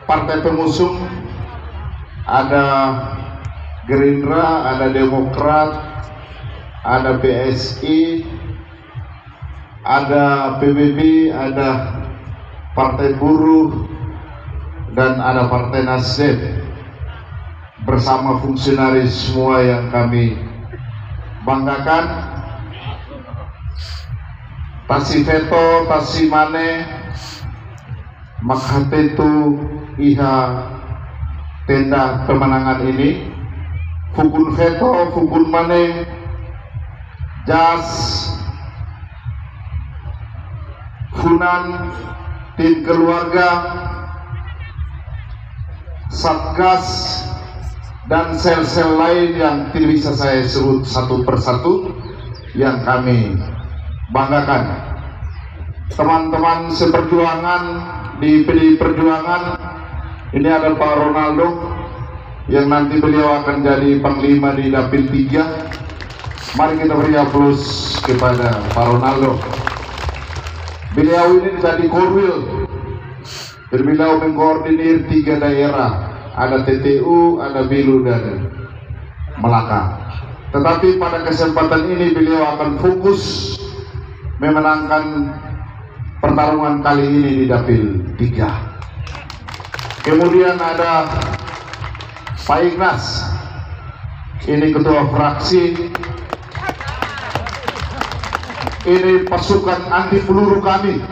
partai pengusung, ada Gerindra, ada Demokrat, ada PSI, ada PBB, ada Partai Buruh, dan ada Partai Nasdem, bersama fungsionaris semua yang kami banggakan. Tasi veto, tasi mane, makhatetu iha tenda pemenangan ini, fukun veto, fukun mane, jas, funan, tim keluarga, satgas, dan sel-sel lain yang tidak bisa saya sebut satu persatu yang kami banggakan. Teman-teman seperjuangan di PDI Perjuangan, ini ada Pak Ronaldo yang nanti beliau akan jadi Panglima di Dapil 3. Mari kita beri aplaus kepada Pak Ronaldo. Beliau ini jadi Korwil, beliau mengkoordinir 3 daerah, ada TTU, ada Bilu, dan Melaka. Tetapi pada kesempatan ini beliau akan fokus memenangkan pertarungan kali ini di Dapil 3. Kemudian ada Pak Ignas, ini ketua fraksi, ini pasukan anti peluru kami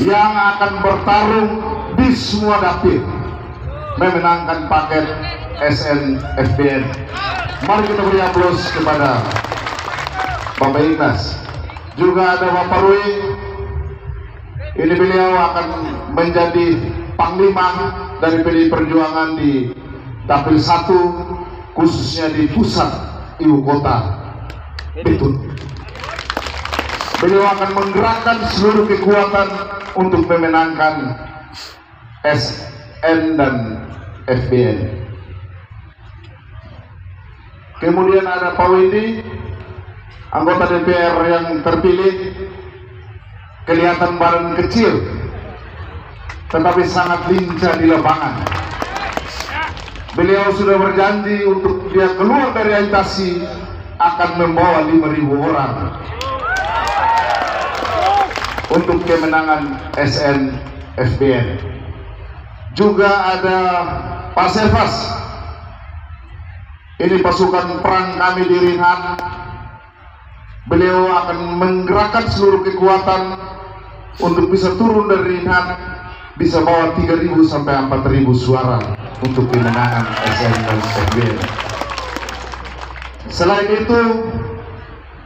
yang akan bertarung di semua dapil memenangkan paket SN-FBN. Mari kita beri aplaus kepada Bapak Ignas. Juga ada Bapak Rui, ini beliau akan menjadi Panglima dari PDI Perjuangan di Dapil 1, khususnya di pusat ibu kota Bitung. Beliau akan menggerakkan seluruh kekuatan untuk memenangkan SN dan FBN. Kemudian ada Pak Windy, anggota DPR yang terpilih, kelihatan badan kecil tetapi sangat lincah di lapangan. Beliau sudah berjanji untuk dia keluar dari agitasi akan membawa 5.000 orang untuk kemenangan SN FBN. Juga ada Pak Selvas, ini pasukan perang kami di Rinhan. Beliau akan menggerakkan seluruh kekuatan untuk bisa turun dari Rinhan, bisa bawa 3.000 sampai 4.000 suara untuk kemenangan SN dan FBN. Selain itu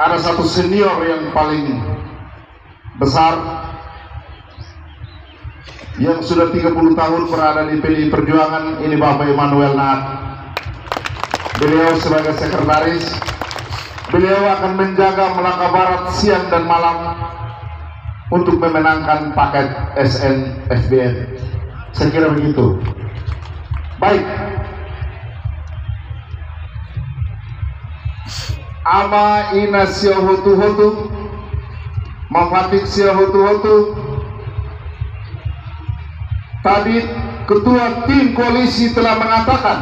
ada satu senior yang paling besar yang sudah 30 tahun berada di PDI Perjuangan, ini Bapak Emmanuel Naat. Beliau sebagai sekretaris, beliau akan menjaga Melaka Barat siang dan malam untuk memenangkan paket SN FBN. Saya kira begitu. Baik, ama ina sia hotu-hotu, mafatik sia hotu-hotu. Tadi ketua tim koalisi telah mengatakan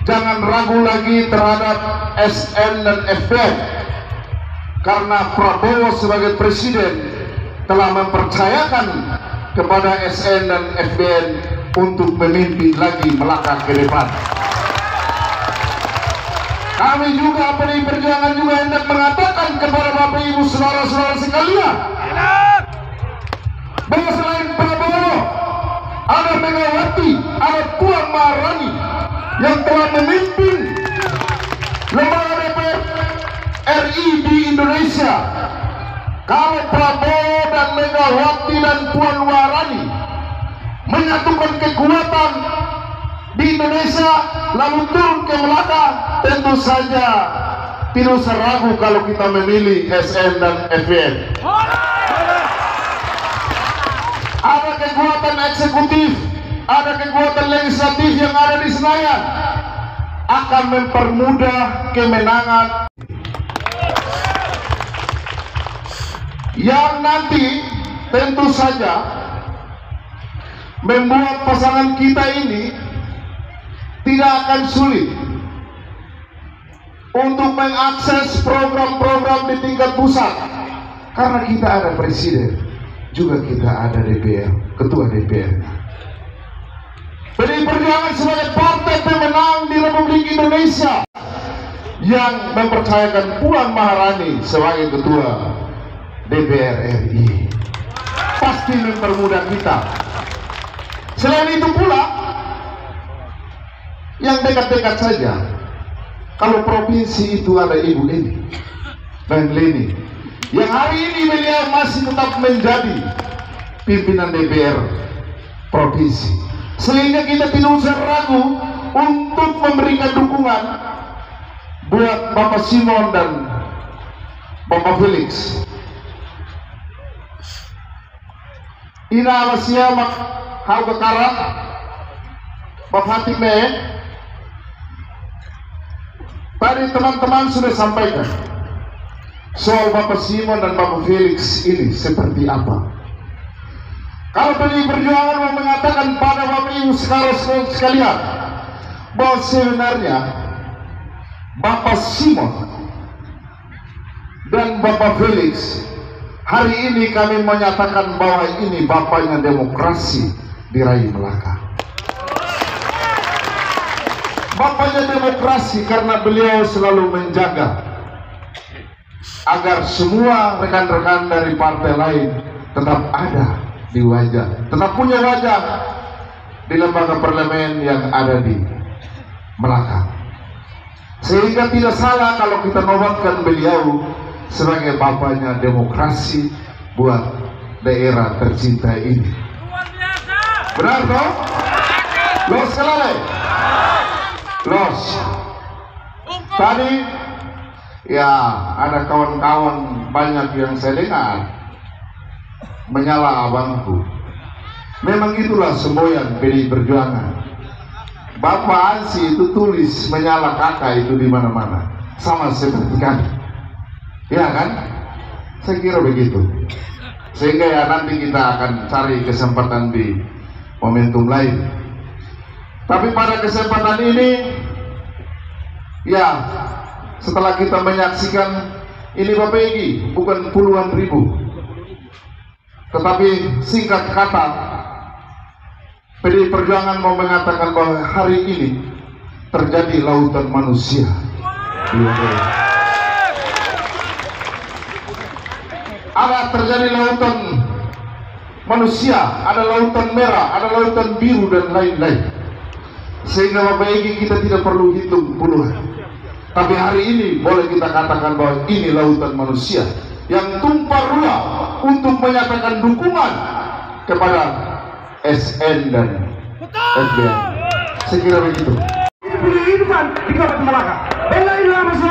jangan ragu lagi terhadap SN dan FBN, karena Prabowo sebagai presiden telah mempercayakan kepada SN dan FBN untuk memimpin lagi Melaka ke depan. Kami juga PDI Perjuangan juga hendak mengatakan kepada Bapak Ibu saudara-saudara sekalian bahwa selain Prabowo ada Megawati, ada Puan Maharani yang telah memimpin lembaga DPR RI di Indonesia. Kalau Prabowo dan Megawati dan Puan Maharani menyatukan kekuatan di Indonesia lalu turun ke Melaka, tentu saja tidak usah ragu kalau kita memilih SN dan FBN. Ada kekuatan eksekutif, ada kekuatan legislatif yang ada di Senayan, akan mempermudah kemenangan yang nanti tentu saja membuat pasangan kita ini tidak akan sulit untuk mengakses program-program di tingkat pusat, karena kita ada presiden, juga kita ada DPR, ketua DPR. PDI Perjuangan sebagai partai pemenang di Republik Indonesia yang mempercayakan Puan Maharani sebagai ketua DPR RI pasti mempermudah kita. Selain itu pula, yang dekat-dekat saja, kalau provinsi itu ada Ibu Eni dan Leni, yang hari ini beliau masih tetap menjadi pimpinan DPR provinsi, sehingga kita tidak usah ragu untuk memberikan dukungan buat Bapak Simon dan Bapak Felix. Ina alasia mak hau kekarat Bapak Hatime. Tadi teman-teman sudah sampaikan soal Bapak Simon dan Bapak Felix ini seperti apa. Kalau PDI Perjuangan mau mengatakan pada Bapak Ibu sekalian bahwa sebenarnya Bapak Simon dan Bapak Felix, hari ini kami menyatakan bahwa ini bapaknya demokrasi di Rai Melaka. Bapaknya demokrasi karena beliau selalu menjaga agar semua rekan-rekan dari partai lain tetap ada di wajah, tetap punya wajah di lembaga parlemen yang ada di Melaka. Sehingga tidak salah kalau kita nobatkan beliau sebagai bapaknya demokrasi buat daerah tercinta ini. Benar toh? Los kelale. Los. Tadi ya ada kawan-kawan banyak yang saya dengar menyala abangku. Memang itulah semboyan PDI Perjuangan. Bapak Ansi itu tulis menyala kakak itu di mana-mana, sama seperti kami. Ya kan? Saya kira begitu. Sehingga ya nanti kita akan cari kesempatan di momentum lain. Tapi pada kesempatan ini, ya setelah kita menyaksikan ini Bapak Egi, bukan puluhan ribu, tetapi singkat kata, PDI Perjuangan mau mengatakan bahwa hari ini terjadi lautan manusia. Ada terjadi lautan manusia, ada lautan merah, ada lautan biru dan lain-lain. Sehingga Bapak Egi kita tidak perlu hitung puluhan. Tapi hari ini boleh kita katakan bahwa ini lautan manusia yang tumpah ruah untuk menyatakan dukungan kepada SN dan FBN. Saya kira begitu. Ini punya kehidupan di Kabupaten Melaka. Bela Ilham Mas,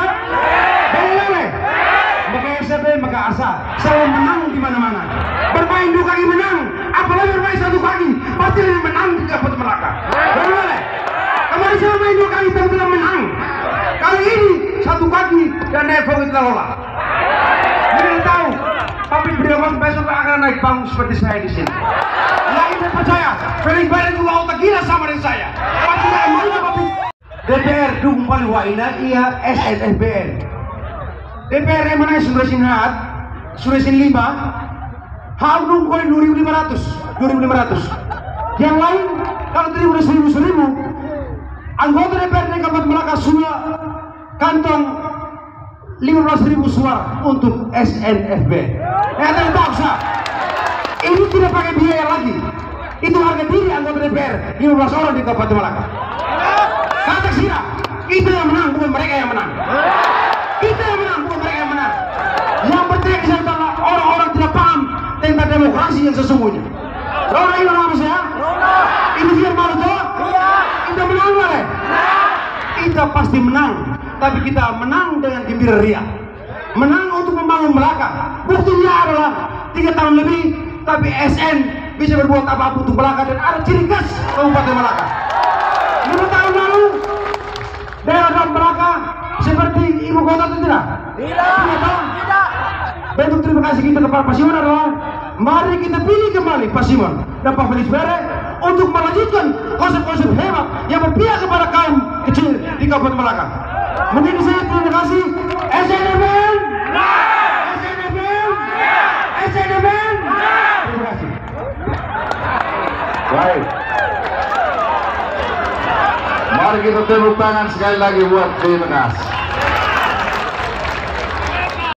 bela le. Maka SB maka asa selalu menang di mana-mana. Bermain dua kaki menang, apalagi bermain satu kaki pasti lebih menang di Kabupaten Melaka. Bela le. Kemarin saya main dua kaki tapi tidak menang. Kali ini satu kaki dan Evo kita lola. Kita tahu, tapi beriman besok akan naik panggung seperti saya di sini. Ya ini percaya, Felix Bareng juga otak gila sama dengan saya. Pasti saya mau tapi DPR dukung paling waina iya SNFBN. DPR yang mana sudah sinhat, sudah sin 5, harus dukung kali 2.500. Yang lain kalau terima 1.000, anggota DPR di Kabupaten Melaka sudah kantong 15.000 suara untuk SNFB. Tidak usah. Ini tidak pakai biaya lagi. Itu harga diri anggota DPR 15 orang di Kabupaten Melaka. Kata Sira, kita yang menang bukan mereka yang menang. Kita yang menang bukan mereka yang menang. Yang penting adalah orang-orang tidak paham tentang demokrasi yang sesungguhnya. Orang Indonesia ya? Ini dia malu toh? Kita menang lah. Kita pasti menang. Tapi kita menang dengan gembira ria. Menang untuk membangun Melaka. Buktinya adalah 3 tahun lebih, tapi SN bisa berbuat apapun untuk Melaka dan ada ciri khas Kabupaten Melaka. 5 tahun lalu daerah Melaka seperti ibu kota itu tidak? Tidak. Bentuk terima kasih kita kepada Pak Simon adalah mari kita pilih kembali Pak Simon dan Pak Felix Bareng untuk melanjutkan konsep-konsep hebat yang berpihak kepada kaum kecil di Kabupaten Malaka. Mungkin saya terima kasih. SNFN, SNFN, SNFN. Terima kasih. Baik. Mari kita tepuk tangan sekali lagi buat Trimenas.